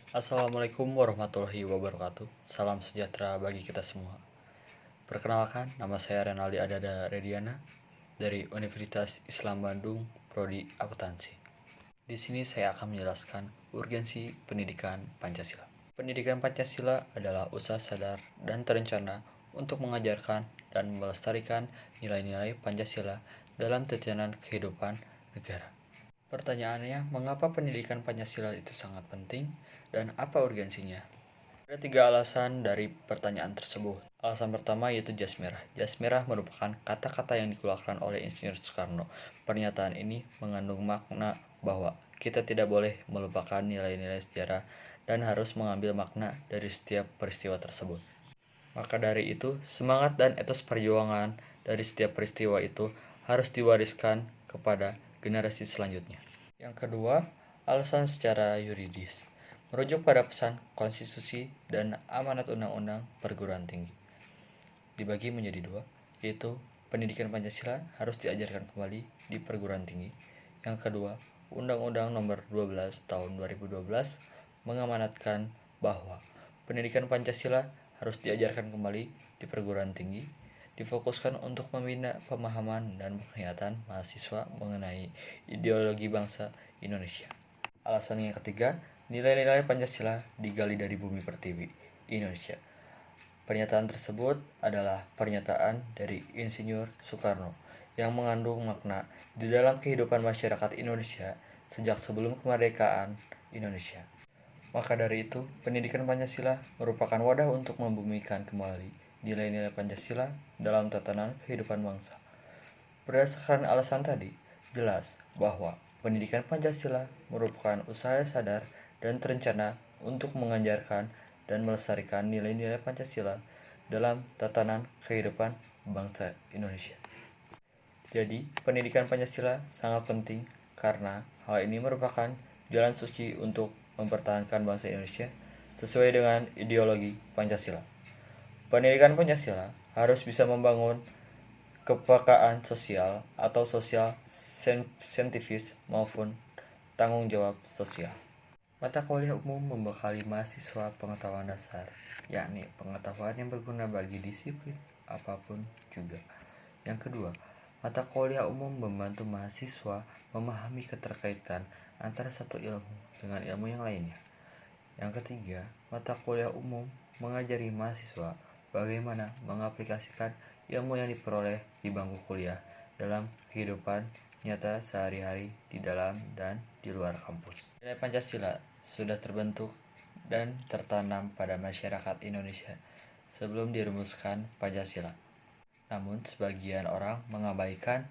Assalamualaikum warahmatullahi wabarakatuh. Salam sejahtera bagi kita semua. Perkenalkan, nama saya Renaldi Adada Rediana dari Universitas Islam Bandung, Prodi Akuntansi. Di sini saya akan menjelaskan urgensi pendidikan Pancasila. Pendidikan Pancasila adalah usaha sadar dan terencana untuk mengajarkan dan melestarikan nilai-nilai Pancasila dalam tatanan kehidupan negara. Pertanyaannya, mengapa pendidikan Pancasila itu sangat penting dan apa urgensinya? Ada 3 alasan dari pertanyaan tersebut. Alasan pertama yaitu jas merah. Jas merah merupakan kata-kata yang dikeluarkan oleh Insinyur Soekarno. Pernyataan ini mengandung makna bahwa kita tidak boleh melupakan nilai-nilai sejarah dan harus mengambil makna dari setiap peristiwa tersebut. Maka dari itu, semangat dan etos perjuangan dari setiap peristiwa itu harus diwariskan kepada generasi selanjutnya. Yang kedua, alasan secara yuridis. Merujuk pada pesan konstitusi dan amanat undang-undang perguruan tinggi. Dibagi menjadi dua, yaitu pendidikan Pancasila harus diajarkan kembali di perguruan tinggi. Yang kedua, Undang-Undang Nomor 12 Tahun 2012 mengamanatkan bahwa pendidikan Pancasila harus diajarkan kembali di perguruan tinggi, difokuskan untuk membina pemahaman dan penglihatan mahasiswa mengenai ideologi bangsa Indonesia. Alasan yang ketiga, nilai-nilai Pancasila digali dari bumi pertiwi Indonesia. Pernyataan tersebut adalah pernyataan dari Insinyur Soekarno yang mengandung makna di dalam kehidupan masyarakat Indonesia sejak sebelum kemerdekaan Indonesia. Maka dari itu, pendidikan Pancasila merupakan wadah untuk membumikan kembali nilai-nilai Pancasila dalam tatanan kehidupan bangsa. Berdasarkan alasan tadi, jelas bahwa pendidikan Pancasila merupakan usaha sadar dan terencana untuk mengajarkan dan melestarikan nilai-nilai Pancasila dalam tatanan kehidupan bangsa Indonesia. Jadi, pendidikan Pancasila sangat penting karena hal ini merupakan jalan suci untuk mempertahankan bangsa Indonesia sesuai dengan ideologi Pancasila. Pendidikan Pancasila harus bisa membangun kepekaan sosial atau sosial saintifis maupun tanggung jawab sosial. Mata kuliah umum membekali mahasiswa pengetahuan dasar, yakni pengetahuan yang berguna bagi disiplin apapun juga. Yang kedua, mata kuliah umum membantu mahasiswa memahami keterkaitan antara satu ilmu dengan ilmu yang lainnya. Yang ketiga, mata kuliah umum mengajari mahasiswa bagaimana mengaplikasikan ilmu yang diperoleh di bangku kuliah dalam kehidupan nyata sehari-hari di dalam dan di luar kampus. Nilai Pancasila sudah terbentuk dan tertanam pada masyarakat Indonesia sebelum dirumuskan Pancasila. Namun, sebagian orang mengabaikan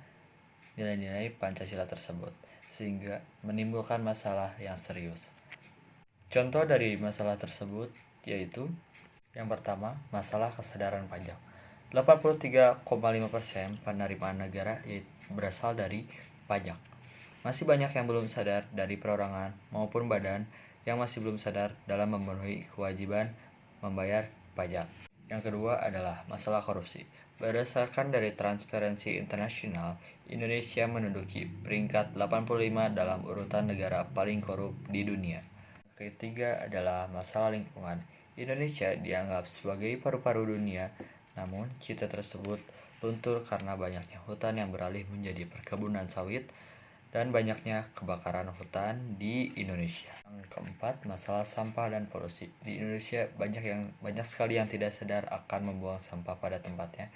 nilai-nilai Pancasila tersebut, sehingga menimbulkan masalah yang serius. Contoh dari masalah tersebut yaitu yang pertama, masalah kesadaran pajak. 83,5% penerimaan negara berasal dari pajak. Masih banyak yang belum sadar dari perorangan maupun badan yang masih belum sadar dalam memenuhi kewajiban membayar pajak. Yang kedua adalah masalah korupsi. Berdasarkan dari Transparency International, Indonesia menduduki peringkat 85 dalam urutan negara paling korup di dunia. Ketiga adalah masalah lingkungan. Indonesia dianggap sebagai paru-paru dunia, namun cita tersebut luntur karena banyaknya hutan yang beralih menjadi perkebunan sawit dan banyaknya kebakaran hutan di Indonesia. Yang keempat, masalah sampah dan polusi. Di Indonesia banyak sekali yang tidak sadar akan membuang sampah pada tempatnya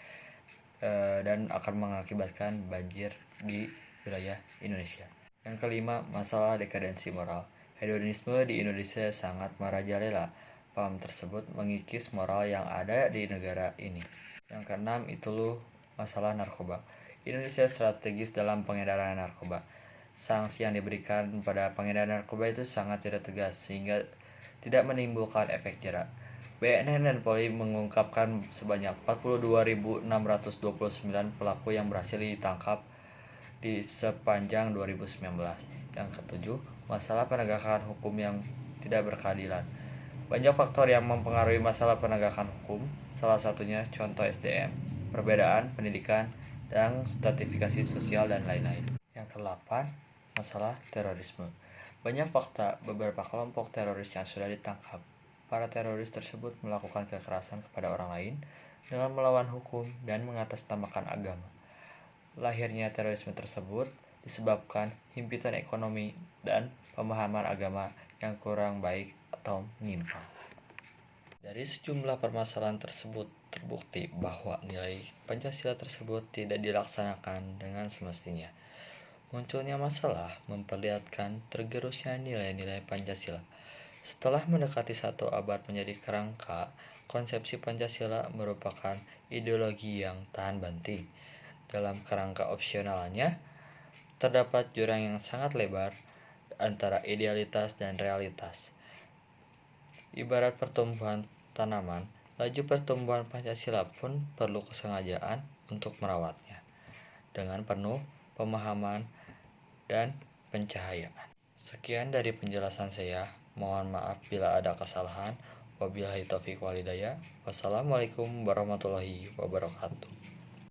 dan akan mengakibatkan banjir di wilayah Indonesia. Yang kelima, masalah dekadensi moral. Hedonisme di Indonesia sangat merajalela. Paham tersebut mengikis moral yang ada di negara ini. Yang keenam, itu masalah narkoba. Indonesia strategis dalam pengedaran narkoba. Sanksi yang diberikan pada pengedar narkoba itu sangat tidak tegas sehingga tidak menimbulkan efek jerak. BNN dan Polri mengungkapkan sebanyak 42.629 pelaku yang berhasil ditangkap di sepanjang 2019. Yang ketujuh, masalah penegakan hukum yang tidak berkeadilan. Banyak faktor yang mempengaruhi masalah penegakan hukum, salah satunya contoh SDM, perbedaan pendidikan, dan stratifikasi sosial dan lain-lain. Yang kedelapan, masalah terorisme. Banyak fakta beberapa kelompok teroris yang sudah ditangkap. Para teroris tersebut melakukan kekerasan kepada orang lain dengan melawan hukum dan mengatasnamakan agama. Lahirnya terorisme tersebut disebabkan himpitan ekonomi dan pemahaman agama yang kurang baik atau menyimpang. Dari sejumlah permasalahan tersebut terbukti bahwa nilai Pancasila tersebut tidak dilaksanakan dengan semestinya. Munculnya masalah memperlihatkan tergerusnya nilai-nilai Pancasila. Setelah mendekati 1 abad menjadi kerangka, konsepsi Pancasila merupakan ideologi yang tahan banting. Dalam kerangka opsionalnya, terdapat jurang yang sangat lebar antara idealitas dan realitas. Ibarat pertumbuhan tanaman, laju pertumbuhan Pancasila pun perlu kesengajaan untuk merawatnya dengan penuh pemahaman dan pencahayaan. Sekian dari penjelasan saya. Mohon maaf bila ada kesalahan. Wabillahi taufiq walhidayah. Wassalamualaikum warahmatullahi wabarakatuh.